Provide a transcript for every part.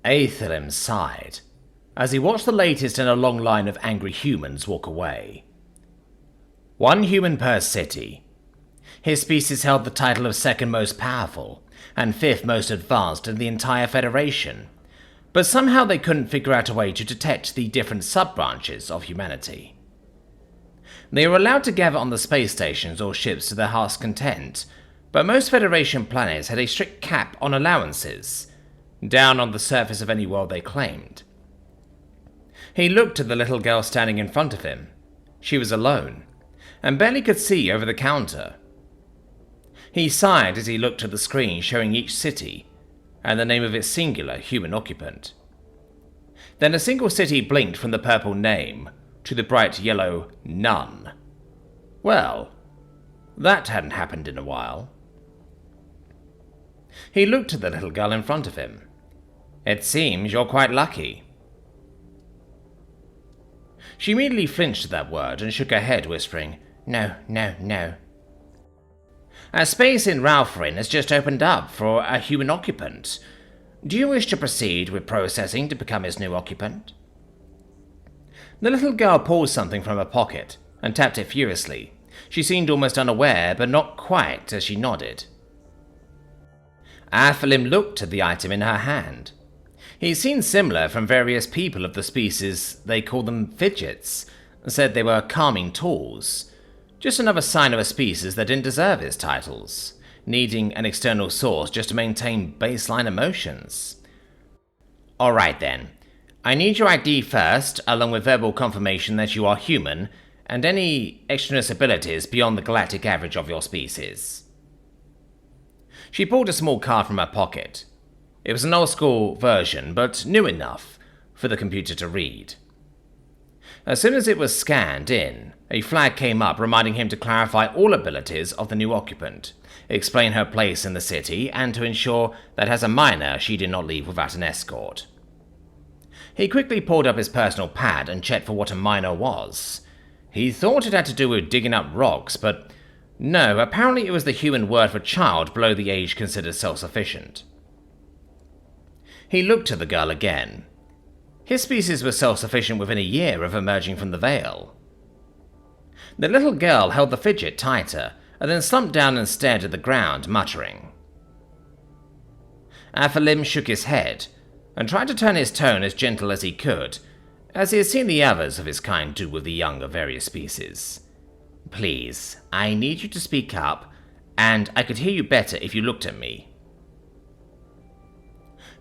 Aethelem sighed as he watched the latest in a long line of angry humans walk away. 1 human per city. His species held the title of second most powerful and 5th most advanced in the entire Federation, but somehow they couldn't figure out a way to detect the different sub-branches of humanity. They were allowed to gather on the space stations or ships to their heart's content, but most Federation planets had a strict cap on allowances, down on the surface of any world they claimed. He looked at the little girl standing in front of him. She was alone, and barely could see over the counter. He sighed as he looked at the screen showing each city, and the name of its singular human occupant. Then a single city blinked from the purple name to the bright yellow none. Well, that hadn't happened in a while. He looked at the little girl in front of him. It seems you're quite lucky. She immediately flinched at that word and shook her head, whispering, No, no, no. A space in Ralpharin has just opened up for a human occupant. Do you wish to proceed with processing to become his new occupant? The little girl pulled something from her pocket and tapped it furiously. She seemed almost unaware, but not quite, as she nodded. Aethelem looked at the item in her hand. He'd seen similar from various people of the species. They called them fidgets, and said they were calming tools. Just another sign of a species that didn't deserve its titles, needing an external source just to maintain baseline emotions. Alright then, I need your ID first, along with verbal confirmation that you are human, and any extraneous abilities beyond the galactic average of your species. She pulled a small card from her pocket. It was an old-school version, but new enough for the computer to read. As soon as it was scanned in, a flag came up reminding him to clarify all abilities of the new occupant, explain her place in the city, and to ensure that as a minor she did not leave without an escort. He quickly pulled up his personal pad and checked for what a minor was. He thought it had to do with digging up rocks, but no, apparently it was the human word for child below the age considered self-sufficient. He looked at the girl again. His species was self-sufficient within a year of emerging from the veil. The little girl held the fidget tighter, and then slumped down and stared at the ground, muttering. Aethelem shook his head, and tried to turn his tone as gentle as he could, as he had seen the others of his kind do with the young of various species. Please, I need you to speak up, and I could hear you better if you looked at me.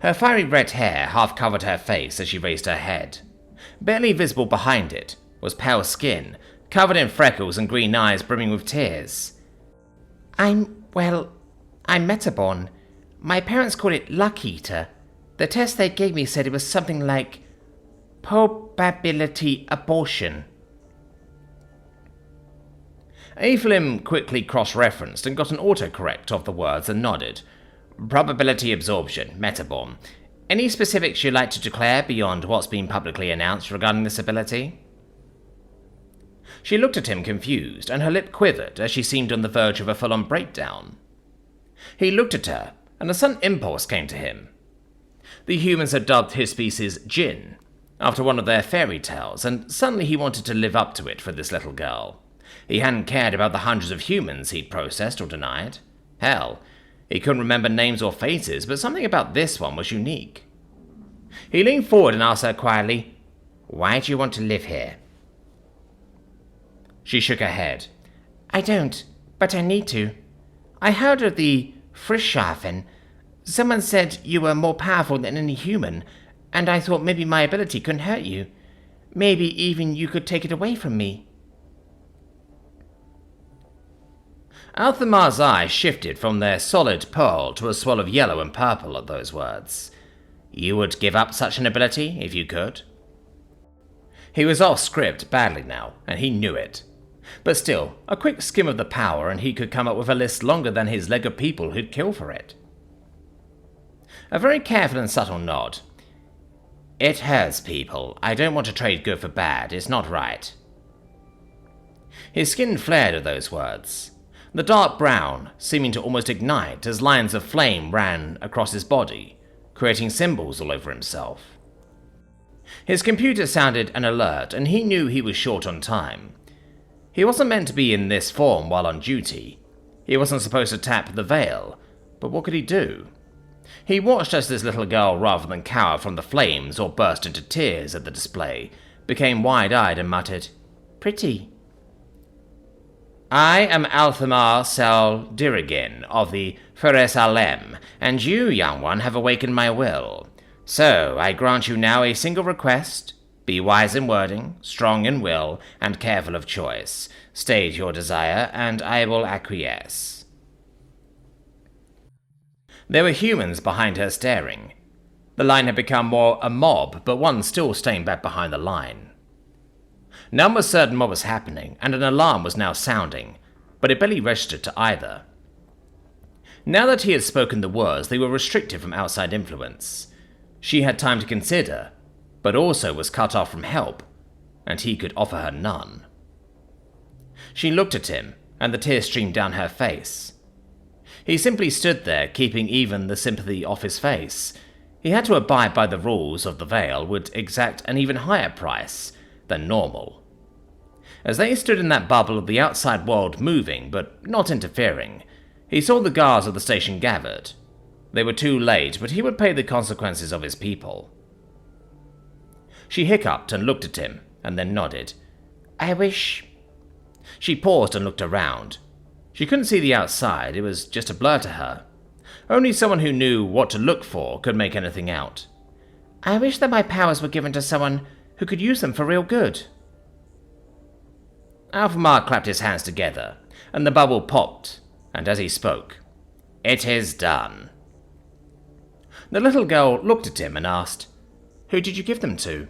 Her fiery red hair half covered her face as she raised her head. Barely visible behind it was pale skin, covered in freckles and green eyes brimming with tears. I'm Metaborn. My parents call it Luck Eater. The test they gave me said it was something like probability abortion. Aethelem quickly cross-referenced and got an autocorrect of the words and nodded. Probability absorption, Metaborn. Any specifics you'd like to declare beyond what's been publicly announced regarding this ability? She looked at him confused, and her lip quivered as she seemed on the verge of a full-on breakdown. He looked at her, and a sudden impulse came to him. The humans had dubbed his species Jinn, after one of their fairy tales, and suddenly he wanted to live up to it for this little girl. He hadn't cared about the hundreds of humans he'd processed or denied. Hell, he couldn't remember names or faces, but something about this one was unique. He leaned forward and asked her quietly, Why do you want to live here? She shook her head. I don't, but I need to. I heard of the Frischafen. Someone said you were more powerful than any human, and I thought maybe my ability couldn't hurt you. Maybe even you could take it away from me. Althamar's eyes shifted from their solid pearl to a swirl of yellow and purple at those words. You would give up such an ability if you could? He was off script badly now, and he knew it. But still, a quick skim of the power and he could come up with a list longer than his leg of people who'd kill for it. A very careful and subtle nod. It hurts people. I don't want to trade good for bad. It's not right. His skin flared at those words. The dark brown seeming to almost ignite as lines of flame ran across his body, creating symbols all over himself. His computer sounded an alert, and he knew he was short on time. He wasn't meant to be in this form while on duty. He wasn't supposed to tap the veil, but what could he do? He watched as this little girl, rather than cower from the flames or burst into tears at the display, became wide-eyed and muttered, "Pretty." "I am Alamar Sel Dirigin of the Feres Alem, and you, young one, have awakened my will. So, I grant you now a single request. Be wise in wording, strong in will, and careful of choice. State your desire, and I will acquiesce." There were humans behind her staring. The line had become more a mob, but one still staying back behind the line. None was certain what was happening, and an alarm was now sounding, but it barely registered to either. Now that he had spoken the words, they were restricted from outside influence. She had time to consider, but also was cut off from help, and he could offer her none. She looked at him, and the tears streamed down her face. He simply stood there, keeping even the sympathy off his face. He had to abide by the rules of the veil, would exact an even higher price than normal. As they stood in that bubble of the outside world moving, but not interfering, he saw the guards of the station gathered. They were too late, but he would pay the consequences of his people. She hiccuped and looked at him, and then nodded. "I wish—" She paused and looked around. She couldn't see the outside, it was just a blur to her. Only someone who knew what to look for could make anything out. "I wish that my powers were given to someone who could use them for real good." Alamar clapped his hands together, and the bubble popped, and as he spoke, "It is done." The little girl looked at him and asked, "Who did you give them to?"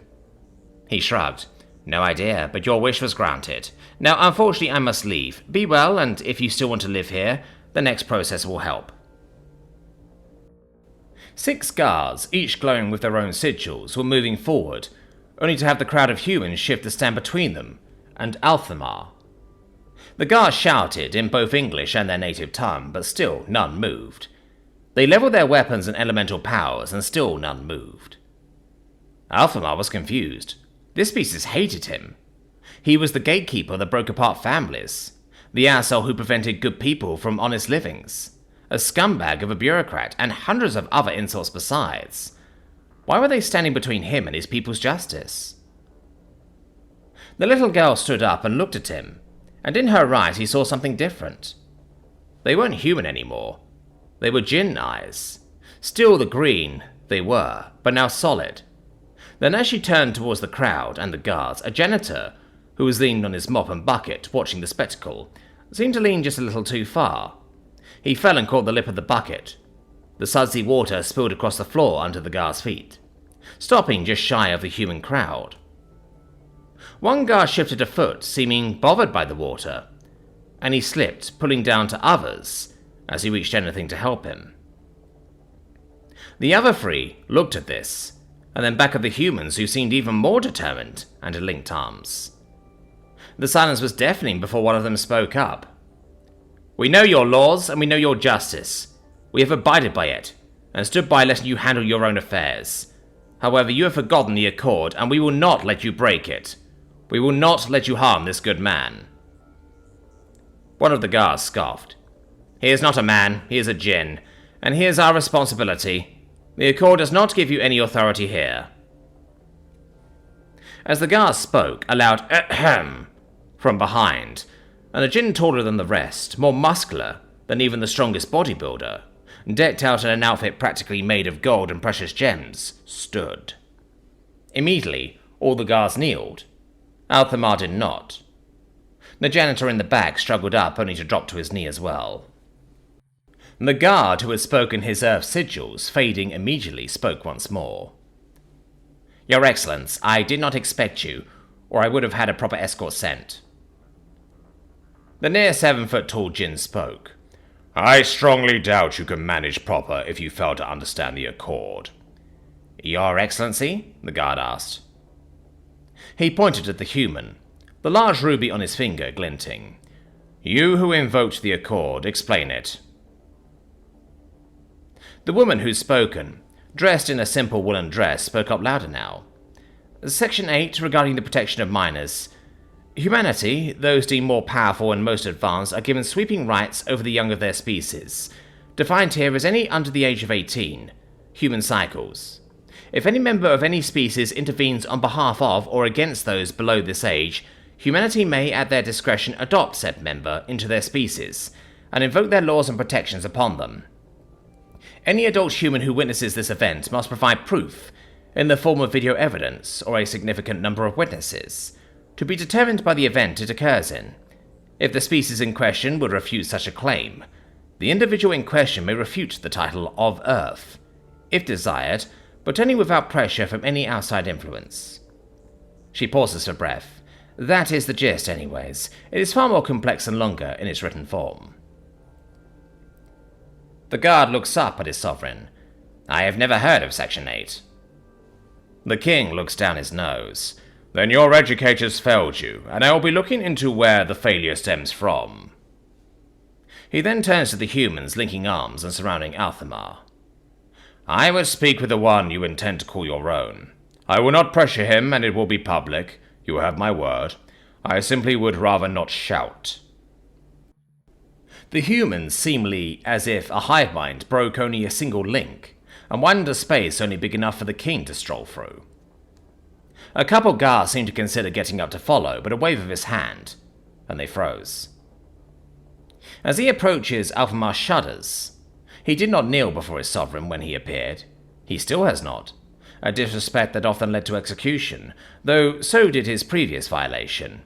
He shrugged. "No idea, but your wish was granted. Now, unfortunately, I must leave. Be well, and if you still want to live here, the next process will help." 6 guards, each glowing with their own sigils, were moving forward, only to have the crowd of humans shift to stand between them and Alamar. The guards shouted in both English and their native tongue, but still none moved. They leveled their weapons and elemental powers, and still none moved. Alamar was confused. This species hated him. He was the gatekeeper that broke apart families, the asshole who prevented good people from honest livings, a scumbag of a bureaucrat, and hundreds of other insults besides. Why were they standing between him and his people's justice? The little girl stood up and looked at him, and in her eyes he saw something different. They weren't human anymore. They were djinn eyes. Still the green they were, but now solid. Then as she turned towards the crowd and the guards, a janitor, who was leaning on his mop and bucket, watching the spectacle, seemed to lean just a little too far. He fell and caught the lip of the bucket. The sudsy water spilled across the floor under the guard's feet, stopping just shy of the human crowd. One guard shifted a foot, seeming bothered by the water, and he slipped, pulling down to others as he reached anything to help him. The other 3 looked at this, and then back at the humans who seemed even more determined and had linked arms. The silence was deafening before one of them spoke up. "We know your laws, and we know your justice. We have abided by it, and stood by letting you handle your own affairs. However, you have forgotten the accord, and we will not let you break it. We will not let you harm this good man." One of the guards scoffed. "He is not a man, he is a djinn, and he is our responsibility. The accord does not give you any authority here." As the guard spoke, a loud ahem from behind, and a djinn taller than the rest, more muscular than even the strongest bodybuilder, decked out in an outfit practically made of gold and precious gems, stood. Immediately, all the guards kneeled. Alamar did not. The janitor in the back struggled up, only to drop to his knee as well. The guard who had spoken his earth sigils, fading immediately, spoke once more. "Your Excellence, I did not expect you, or I would have had a proper escort sent." The near 7-foot-tall djinn spoke. "I strongly doubt you can manage proper if you fail to understand the accord." "Your Excellency?" the guard asked. He pointed at the human, the large ruby on his finger glinting. "You who invoked the accord, explain it." The woman who'd spoken, dressed in a simple woolen dress, spoke up louder now. Section 8, regarding the protection of minors. Humanity, those deemed more powerful and most advanced, are given sweeping rights over the young of their species, defined here as any under the age of 18. Human cycles. If any member of any species intervenes on behalf of or against those below this age, humanity may at their discretion adopt said member into their species, and invoke their laws and protections upon them. Any adult human who witnesses this event must provide proof, in the form of video evidence or a significant number of witnesses, to be determined by the event it occurs in. If the species in question would refute such a claim, the individual in question may refute the title of Earth, if desired, but only without pressure from any outside influence. She pauses for breath. That is the gist, anyways. It is far more complex and longer in its written form. The guard looks up at his sovereign. I have never heard of Section 8. The king looks down his nose. Then your educators failed you, and I will be looking into where the failure stems from. He then turns to the humans linking arms and surrounding Alamar. I will speak with the one you intend to call your own. I will not pressure him, and it will be public. You have my word. I simply would rather not shout. The humans, seemingly as if a hive mind broke only a single link, and widened a space only big enough for the king to stroll through. A couple guards seemed to consider getting up to follow, but a wave of his hand, and they froze. As he approaches, Alamar shudders. He did not kneel before his sovereign when he appeared. He still has not, a disrespect that often led to execution, though so did his previous violation.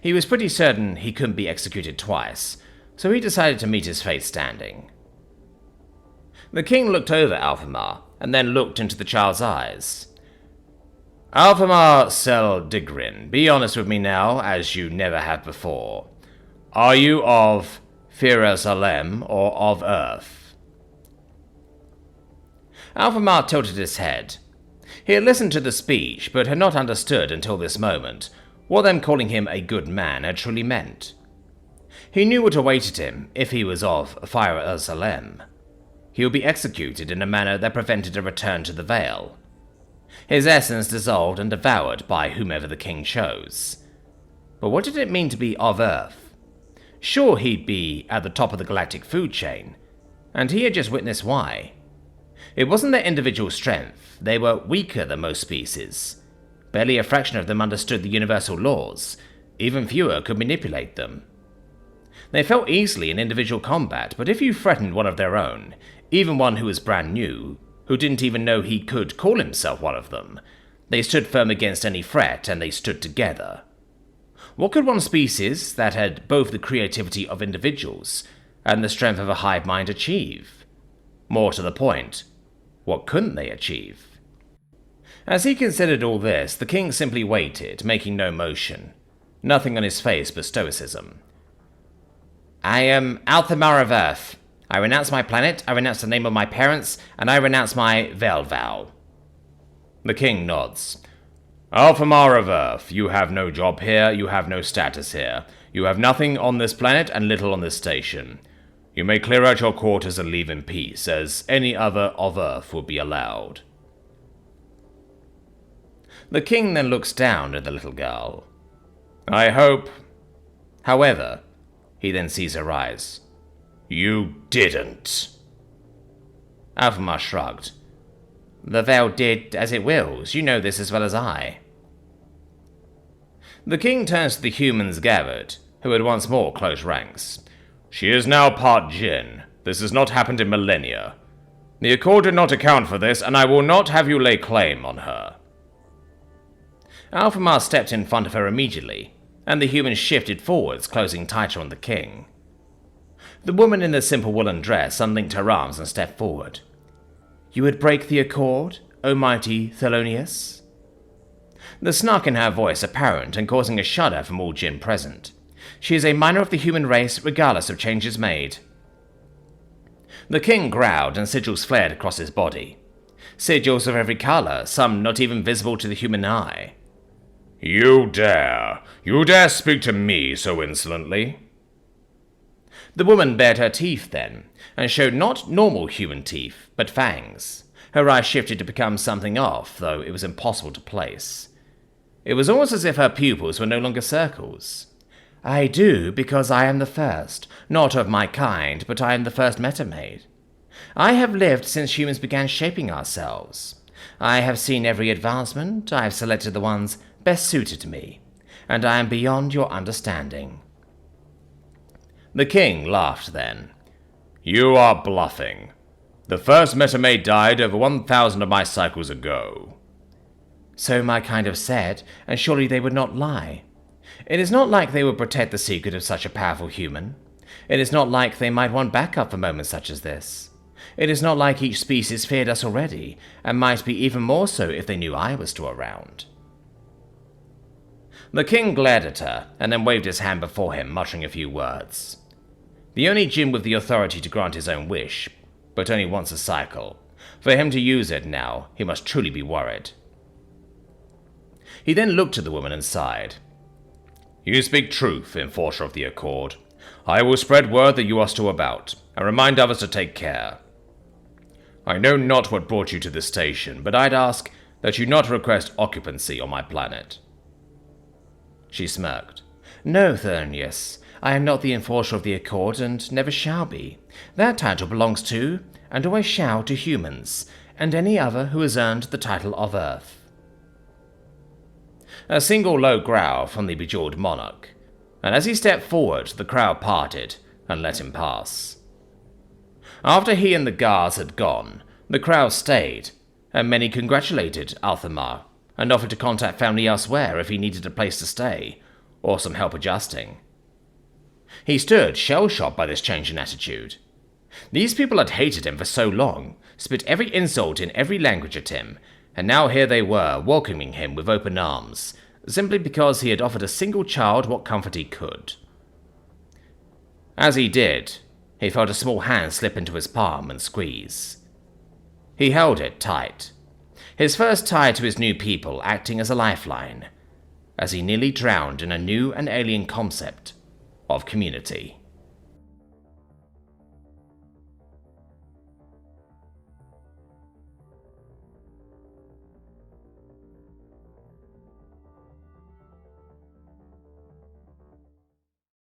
He was pretty certain he couldn't be executed twice, so he decided to meet his fate standing. The king looked over Alamar, and then looked into the child's eyes. Alamar Sel Digrin, be honest with me now, as you never have before. Are you of Jerusalem or of Earth? Alamar tilted his head. He had listened to the speech, but had not understood until this moment what them calling him a good man had truly meant. He knew what awaited him if he was of Jerusalem. He would be executed in a manner that prevented a return to the Vale. His essence dissolved and devoured by whomever the king chose. But what did it mean to be of Earth? Sure, he'd be at the top of the galactic food chain, and he had just witnessed why. It wasn't their individual strength. They were weaker than most species. Barely a fraction of them understood the universal laws. Even fewer could manipulate them. They fell easily in individual combat, but if you threatened one of their own, even one who was brand new, who didn't even know he could call himself one of them, they stood firm against any threat, and they stood together. What could one species that had both the creativity of individuals and the strength of a hive mind achieve? More to the point, what couldn't they achieve? As he considered all this, the king simply waited, making no motion, nothing on his face but stoicism. I am Alamar of Earth. I renounce my planet, I renounce the name of my parents, and I renounce my Vale vow. The king nods. Alamar of Earth, you have no job here, you have no status here. You have nothing on this planet and little on this station. You may clear out your quarters and leave in peace, as any other of Earth will be allowed. The king then looks down at the little girl. I hope. However, he then sees her eyes. You didn't. Alamar shrugged. The Vale did as it wills. You know this as well as I. The king turns to the humans gathered, who had once more closed ranks. She is now part Jinn. This has not happened in millennia. The Accord did not account for this, and I will not have you lay claim on her. Alamar stepped in front of her immediately, and the humans shifted forwards, closing tighter on the king. The woman in the simple woolen dress unlinked her arms and stepped forward. You would break the Accord, O mighty Thelonious? The snark in her voice apparent and causing a shudder from all Jinn present. She is a minor of the human race, regardless of changes made. The king growled, and sigils flared across his body. Sigils of every color, some not even visible to the human eye. You dare speak to me so insolently? The woman bared her teeth then, and showed not normal human teeth, but fangs. Her eyes shifted to become something off, though it was impossible to place. It was almost as if her pupils were no longer circles. I do because I am the first, not of my kind, but I am the first metamaid. I have lived since humans began shaping ourselves. I have seen every advancement, I have selected the ones best suited to me, and I am beyond your understanding. The king laughed then. You are bluffing. The first metamaid died over 1,000 of my cycles ago. So my kind have said, and surely they would not lie. It is not like they would protect the secret of such a powerful human. It is not like they might want backup for moments such as this. It is not like each species feared us already, and might be even more so if they knew I was still around. The king glared at her, and then waved his hand before him, muttering a few words. The only Jinn with the authority to grant his own wish, but only once a cycle. For him to use it now, he must truly be worried. He then looked at the woman and sighed. You speak truth, enforcer of the Accord. I will spread word that you are still about, and remind others to take care. I know not what brought you to this station, but I'd ask that you not request occupancy on my planet. She smirked. No, Thernius, I am not the enforcer of the Accord, and never shall be. That title belongs to, and always shall, to humans, and any other who has earned the title of Earth. A single low growl from the bejeweled monarch, and as he stepped forward, the crowd parted and let him pass. After he and the guards had gone, the crowd stayed, and many congratulated Alamar and offered to contact family elsewhere if he needed a place to stay, or some help adjusting. He stood shell-shocked by this change in attitude. These people had hated him for so long, spit every insult in every language at him, and now here they were, welcoming him with open arms, simply because he had offered a single child what comfort he could. As he did, he felt a small hand slip into his palm and squeeze. He held it tight, his first tie to his new people acting as a lifeline, as he nearly drowned in a new and alien concept of community.